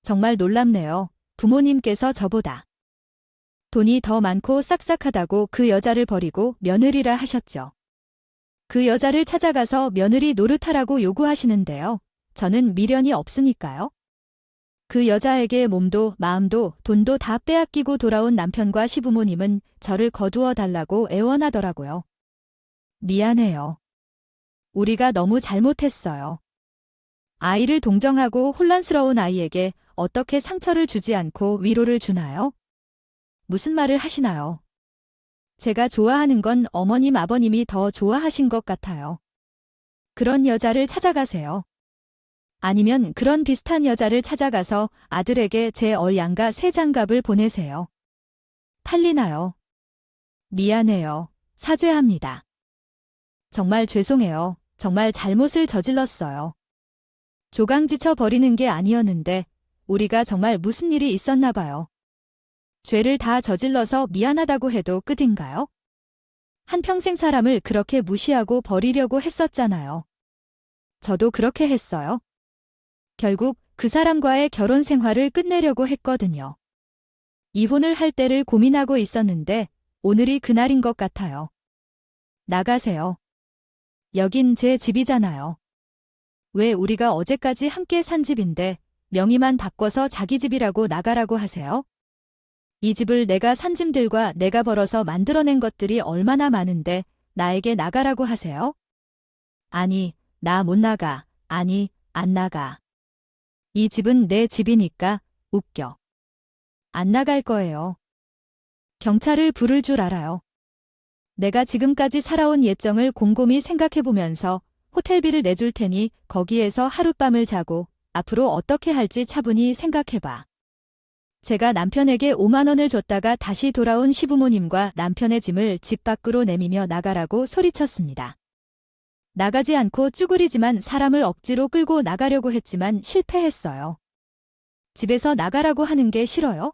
정말 놀랍네요. 부모님께서 저보다 돈이 더 많고 싹싹하다고 그 여자를 버리고 며느리라 하셨죠. 그 여자를 찾아가서 며느리 노릇하라고 요구하시는데요. 저는 미련이 없으니까요. 그 여자에게 몸도 마음도 돈도 다 빼앗기고 돌아온 남편과 시부모님은 저를 거두어 달라고 애원하더라고요. 미안해요. 우리가 너무 잘못했어요. 아이를 동정하고 혼란스러운 아이에게 어떻게 상처를 주지 않고 위로를 주나요? 무슨 말을 하시나요? 제가 좋아하는 건 어머님 아버님이 더 좋아하신 것 같아요. 그런 여자를 찾아가세요. 아니면 그런 비슷한 여자를 찾아가서 아들에게 제 얼양가 새 장갑을 보내세요. 팔리나요? 미안해요. 사죄합니다. 정말 죄송해요. 정말 잘못을 저질렀어요. 조강지쳐 버리는 게 아니었는데 우리가 정말 무슨 일이 있었나 봐요. 죄를 다 저질러서 미안하다고 해도 끝인가요? 한평생 사람을 그렇게 무시하고 버리려고 했었잖아요. 저도 그렇게 했어요. 결국 그 사람과의 결혼 생활을 끝내려고 했거든요. 이혼을 할 때를 고민하고 있었는데 오늘이 그날인 것 같아요. 나가세요. 여긴 제 집이잖아요. 왜 우리가 어제까지 함께 산 집인데 명의만 바꿔서 자기 집이라고 나가라고 하세요? 이 집을 내가 산 짐들과 내가 벌어서 만들어낸 것들이 얼마나 많은데 나에게 나가라고 하세요? 아니, 나 못 나가. 아니, 안 나가. 이 집은 내 집이니까 웃겨. 안 나갈 거예요. 경찰을 부를 줄 알아요. 내가 지금까지 살아온 예정을 곰곰이 생각해보면서 호텔비를 내줄 테니 거기에서 하룻밤을 자고 앞으로 어떻게 할지 차분히 생각해봐. 제가 남편에게 5만 원을 줬다가 다시 돌아온 시부모님과 남편의 짐을 집 밖으로 내미며 나가라고 소리쳤습니다. 나가지 않고 쭈그리지만 사람을 억지로 끌고 나가려고 했지만 실패했어요. 집에서 나가라고 하는 게 싫어요?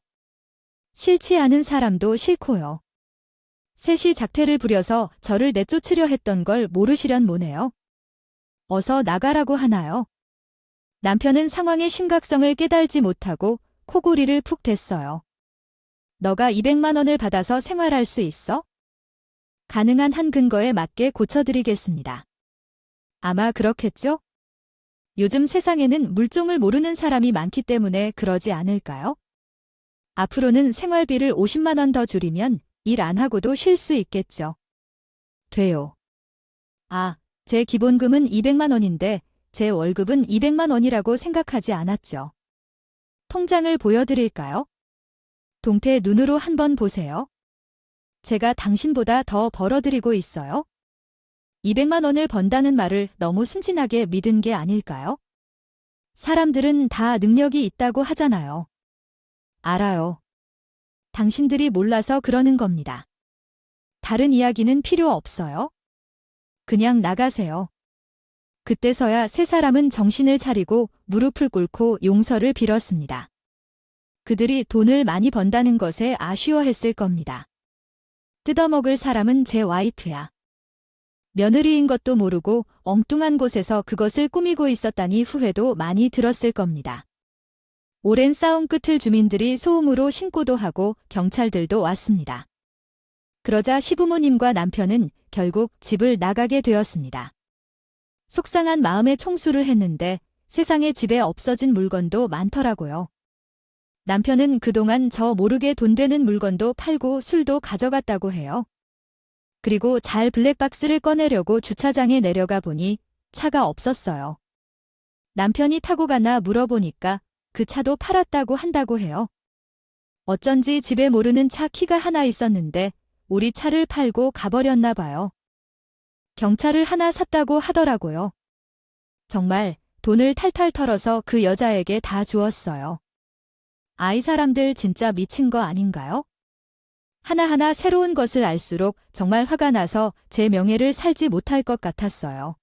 싫지 않은 사람도 싫고요. 셋이 작태를 부려서 저를 내쫓으려 했던 걸 모르시련 뭐네요. 어서 나가라고 하나요? 남편은 상황의 심각성을 깨달지 못하고 코골이를 푹 댔어요. 너가 200만 원을 받아서 생활할 수 있어? 가능한 한 근거에 맞게 고쳐드리겠습니다. 아마 그렇겠죠? 요즘 세상에는 물종을 모르는 사람이 많기 때문에 그러지 않을까요? 앞으로는 생활비를 50만 원 더 줄이면 일 안 하고도 쉴 수 있겠죠. 돼요. 아, 제 기본금은 200만 원인데 제 월급은 200만 원이라고 생각하지 않았죠. 통장을 보여드릴까요? 동태 눈으로 한번 보세요. 제가 당신보다 더 벌어드리고 있어요. 200만 원을 번다는 말을 너무 순진하게 믿은 게 아닐까요? 사람들은 다 능력이 있다고 하잖아요. 알아요. 당신들이 몰라서 그러는 겁니다. 다른 이야기는 필요 없어요. 그냥 나가세요. 그때서야 세 사람은 정신을 차리고 무릎을 꿇고 용서를 빌었습니다. 그들이 돈을 많이 번다는 것에 아쉬워했을 겁니다. 뜯어먹을 사람은 제 와이프야. 며느리인 것도 모르고 엉뚱한 곳에서 그것을 꾸미고 있었다니 후회도 많이 들었을 겁니다. 오랜 싸움 끝을 주민들이 소음으로 신고도 하고 경찰들도 왔습니다. 그러자 시부모님과 남편은 결국 집을 나가게 되었습니다. 속상한 마음에 총수를 했는데 세상에 집에 없어진 물건도 많더라고요. 남편은 그동안 저 모르게 돈 되는 물건도 팔고 술도 가져갔다고 해요. 그리고 잘 블랙박스를 꺼내려고 주차장에 내려가 보니 차가 없었어요. 남편이 타고 가나 물어보니까 그 차도 팔았다고 한다고 해요. 어쩐지 집에 모르는 차 키가 하나 있었는데 우리 차를 팔고 가버렸나 봐요. 경차를 하나 샀다고 하더라고요. 정말 돈을 탈탈 털어서 그 여자에게 다 주었어요. 아이 사람들 진짜 미친 거 아닌가요? 하나하나 새로운 것을 알수록 정말 화가 나서 제 명예를 살지 못할 것 같았어요.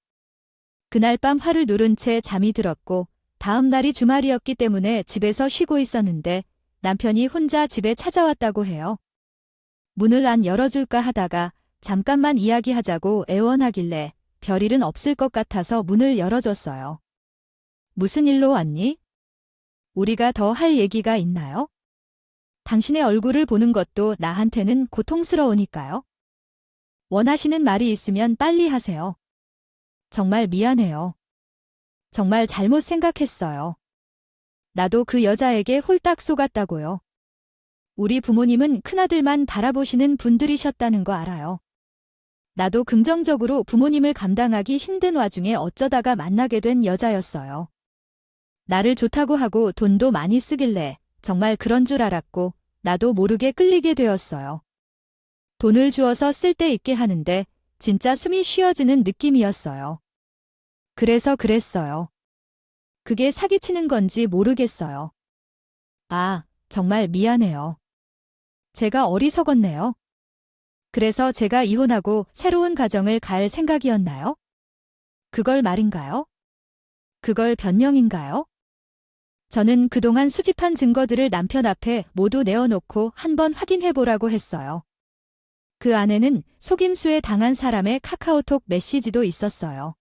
그날 밤 화를 누른 채 잠이 들었고 다음 날이 주말이었기 때문에 집에서 쉬고 있었는데 남편이 혼자 집에 찾아왔다고 해요. 문을 안 열어줄까 하다가 잠깐만 이야기하자고 애원하길래 별일은 없을 것 같아서 문을 열어줬어요. 무슨 일로 왔니? 우리가 더 할 얘기가 있나요? 당신의 얼굴을 보는 것도 나한테는 고통스러우니까요. 원하시는 말이 있으면 빨리 하세요. 정말 미안해요. 정말 잘못 생각했어요. 나도 그 여자에게 홀딱 속았다고요. 우리 부모님은 큰아들만 바라보시는 분들이셨다는 거 알아요. 나도 긍정적으로 부모님을 감당하기 힘든 와중에 어쩌다가 만나게 된 여자였어요. 나를 좋다고 하고 돈도 많이 쓰길래 정말 그런 줄 알았고 나도 모르게 끌리게 되었어요. 돈을 주어서 쓸데있게 하는데 진짜 숨이 쉬어지는 느낌이었어요. 그래서 그랬어요. 그게 사기치는 건지 모르겠어요. 아, 정말 미안해요. 제가 어리석었네요. 그래서 제가 이혼하고 새로운 가정을 갈 생각이었나요? 그걸 말인가요? 그걸 변명인가요? 저는 그동안 수집한 증거들을 남편 앞에 모두 내어놓고 한번 확인해보라고 했어요. 그 안에는 속임수에 당한 사람의 카카오톡 메시지도 있었어요.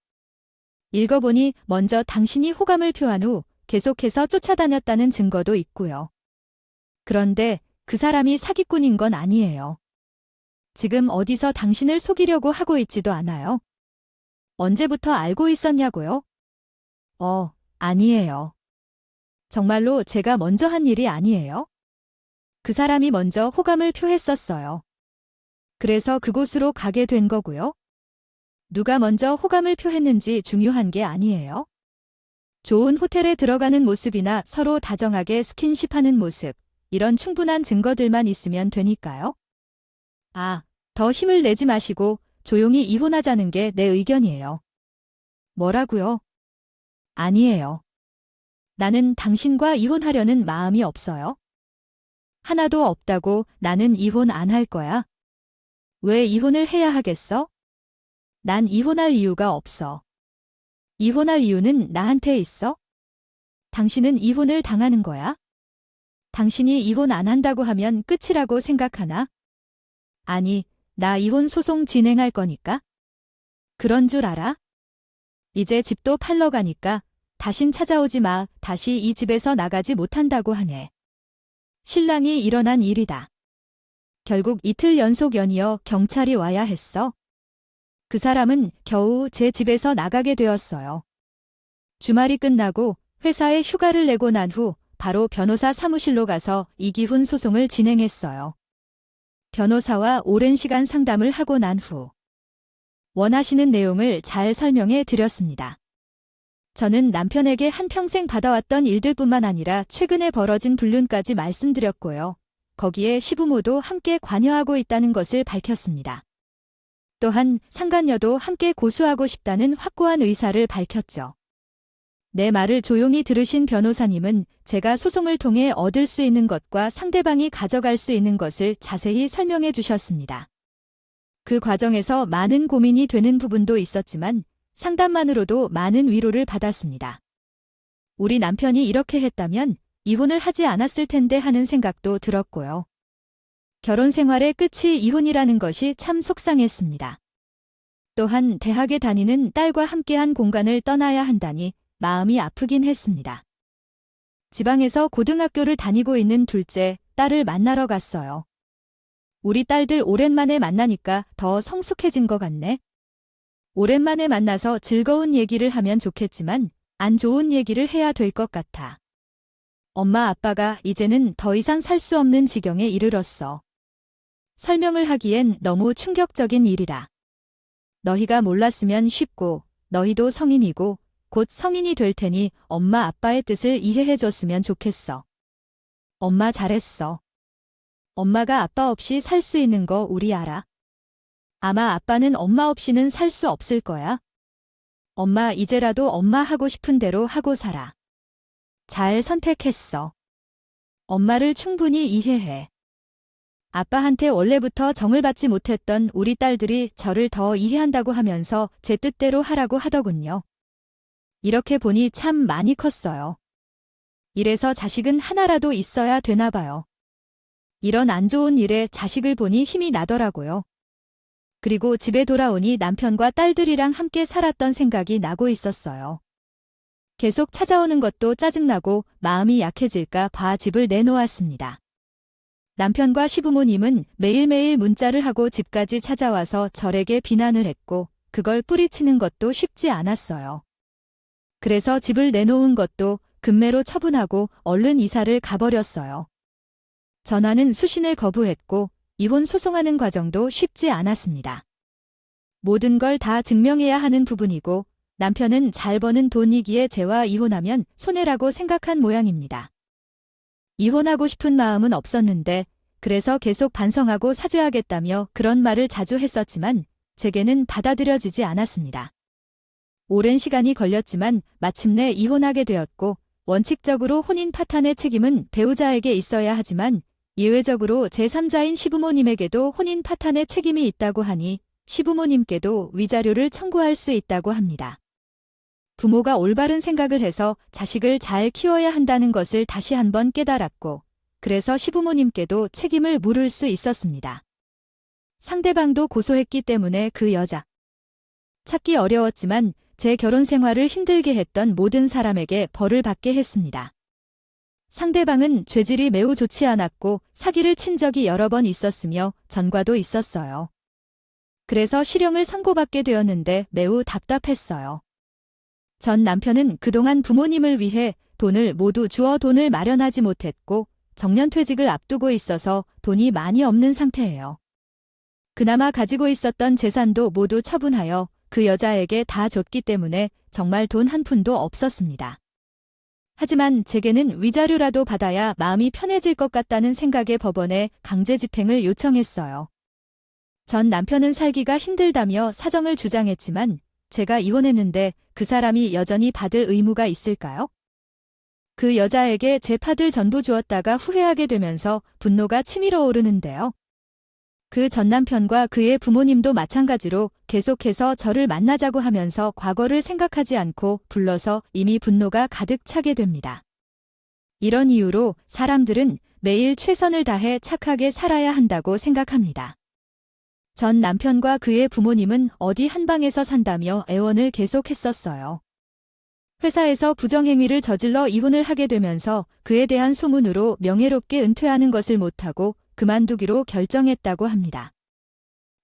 읽어보니 먼저 당신이 호감을 표한 후 계속해서 쫓아다녔다는 증거도 있고요. 그런데 그 사람이 사기꾼인 건 아니에요. 지금 어디서 당신을 속이려고 하고 있지도 않아요. 언제부터 알고 있었냐고요? 아니에요. 정말로 제가 먼저 한 일이 아니에요. 그 사람이 먼저 호감을 표했었어요. 그래서 그곳으로 가게 된 거고요. 누가 먼저 호감을 표했는지 중요한 게 아니에요. 좋은 호텔에 들어가는 모습이나 서로 다정하게 스킨십하는 모습, 이런 충분한 증거들만 있으면 되니까요. 더 힘을 내지 마시고 조용히 이혼하자는 게 내 의견이에요. 뭐라고요? 아니에요. 나는 당신과 이혼하려는 마음이 없어요. 하나도 없다고. 나는 이혼 안 할 거야. 왜 이혼을 해야 하겠어? 난 이혼할 이유가 없어. 이혼할 이유는 나한테 있어? 당신은 이혼을 당하는 거야? 당신이 이혼 안 한다고 하면 끝이라고 생각하나? 아니, 나 이혼 소송 진행할 거니까. 그런 줄 알아? 이제 집도 팔러 가니까 다신 찾아오지 마. 다시 이 집에서 나가지 못한다고 하네. 신랑이 일어난 일이다. 결국 이틀 연속 연이어 경찰이 와야 했어. 그 사람은 겨우 제 집에서 나가게 되었어요. 주말이 끝나고 회사에 휴가를 내고 난 후 바로 변호사 사무실로 가서 이기훈 소송을 진행했어요. 변호사와 오랜 시간 상담을 하고 난 후 원하시는 내용을 잘 설명해 드렸습니다. 저는 남편에게 한평생 받아왔던 일들뿐만 아니라 최근에 벌어진 불륜까지 말씀드렸고요. 거기에 시부모도 함께 관여하고 있다는 것을 밝혔습니다. 또한 상간녀도 함께 고소하고 싶다는 확고한 의사를 밝혔죠. 내 말을 조용히 들으신 변호사님은 제가 소송을 통해 얻을 수 있는 것과 상대방이 가져갈 수 있는 것을 자세히 설명해 주셨습니다. 그 과정에서 많은 고민이 되는 부분도 있었지만 상담만으로도 많은 위로를 받았습니다. 우리 남편이 이렇게 했다면 이혼을 하지 않았을 텐데 하는 생각도 들었고요. 결혼 생활의 끝이 이혼이라는 것이 참 속상했습니다. 또한 대학에 다니는 딸과 함께한 공간을 떠나야 한다니 마음이 아프긴 했습니다. 지방에서 고등학교를 다니고 있는 둘째 딸을 만나러 갔어요. 우리 딸들 오랜만에 만나니까 더 성숙해진 것 같네. 오랜만에 만나서 즐거운 얘기를 하면 좋겠지만 안 좋은 얘기를 해야 될 것 같아. 엄마 아빠가 이제는 더 이상 살 수 없는 지경에 이르렀어. 설명을 하기엔 너무 충격적인 일이라. 너희가 몰랐으면 쉽고 너희도 성인이고 곧 성인이 될 테니 엄마 아빠의 뜻을 이해해 줬으면 좋겠어. 엄마 잘했어. 엄마가 아빠 없이 살 수 있는 거 우리 알아. 아마 아빠는 엄마 없이는 살 수 없을 거야. 엄마 이제라도 엄마 하고 싶은 대로 하고 살아. 잘 선택했어. 엄마를 충분히 이해해. 아빠한테 원래부터 정을 받지 못했던 우리 딸들이 저를 더 이해한다고 하면서 제 뜻대로 하라고 하더군요. 이렇게 보니 참 많이 컸어요. 이래서 자식은 하나라도 있어야 되나 봐요. 이런 안 좋은 일에 자식을 보니 힘이 나더라고요. 그리고 집에 돌아오니 남편과 딸들이랑 함께 살았던 생각이 나고 있었어요. 계속 찾아오는 것도 짜증나고 마음이 약해질까 봐 집을 내놓았습니다. 남편과 시부모님은 매일매일 문자를 하고 집까지 찾아와서 저에게 비난을 했고 그걸 뿌리치는 것도 쉽지 않았어요. 그래서 집을 내놓은 것도 급매로 처분하고 얼른 이사를 가버렸어요. 전화는 수신을 거부했고 이혼 소송하는 과정도 쉽지 않았습니다. 모든 걸 다 증명해야 하는 부분이고 남편은 잘 버는 돈이기에 저와 이혼하면 손해라고 생각한 모양입니다. 이혼하고 싶은 마음은 없었는데 그래서 계속 반성하고 사죄하겠다며 그런 말을 자주 했었지만 제게는 받아들여지지 않았습니다. 오랜 시간이 걸렸지만 마침내 이혼하게 되었고 원칙적으로 혼인 파탄의 책임은 배우자에게 있어야 하지만 예외적으로 제3자인 시부모님에게도 혼인 파탄의 책임이 있다고 하니 시부모님께도 위자료를 청구할 수 있다고 합니다. 부모가 올바른 생각을 해서 자식을 잘 키워야 한다는 것을 다시 한번 깨달았고 그래서 시부모님께도 책임을 물을 수 있었습니다. 상대방도 고소했기 때문에 그 여자 찾기 어려웠지만 제 결혼 생활을 힘들게 했던 모든 사람에게 벌을 받게 했습니다. 상대방은 죄질이 매우 좋지 않았고 사기를 친 적이 여러 번 있었으며 전과도 있었어요. 그래서 실형을 선고받게 되었는데 매우 답답했어요. 전 남편은 그동안 부모님을 위해 돈을 모두 주어 돈을 마련하지 못했고 정년퇴직을 앞두고 있어서 돈이 많이 없는 상태예요. 그나마 가지고 있었던 재산도 모두 처분하여 그 여자에게 다 줬기 때문에 정말 돈 한 푼도 없었습니다. 하지만 제게는 위자료라도 받아야 마음이 편해질 것 같다는 생각에 법원에 강제 집행을 요청했어요. 전 남편은 살기가 힘들다며 사정을 주장했지만 제가 이혼했는데 그 사람이 여전히 받을 의무가 있을까요? 그 여자에게 제 팥을 전부 주었다가 후회하게 되면서 분노가 치밀어 오르는데요. 그 전 남편과 그의 부모님도 마찬가지로 계속해서 저를 만나자고 하면서 과거를 생각하지 않고 불러서 이미 분노가 가득 차게 됩니다. 이런 이유로 사람들은 매일 최선을 다해 착하게 살아야 한다고 생각합니다. 전 남편과 그의 부모님은 어디 한 방에서 산다며 애원을 계속했었어요. 회사에서 부정행위를 저질러 이혼을 하게 되면서 그에 대한 소문으로 명예롭게 은퇴하는 것을 못하고 그만두기로 결정했다고 합니다.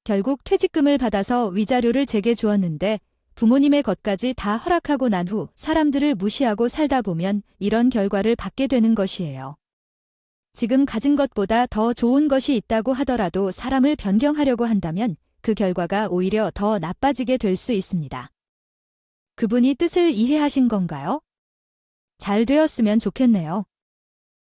결국 퇴직금을 받아서 위자료를 제게 주었는데 부모님의 것까지 다 허락하고 난 후 사람들을 무시하고 살다 보면 이런 결과를 받게 되는 것이에요. 지금 가진 것보다 더 좋은 것이 있다고 하더라도 사람을 변경하려고 한다면 그 결과가 오히려 더 나빠지게 될 수 있습니다. 그분이 뜻을 이해하신 건가요? 잘 되었으면 좋겠네요.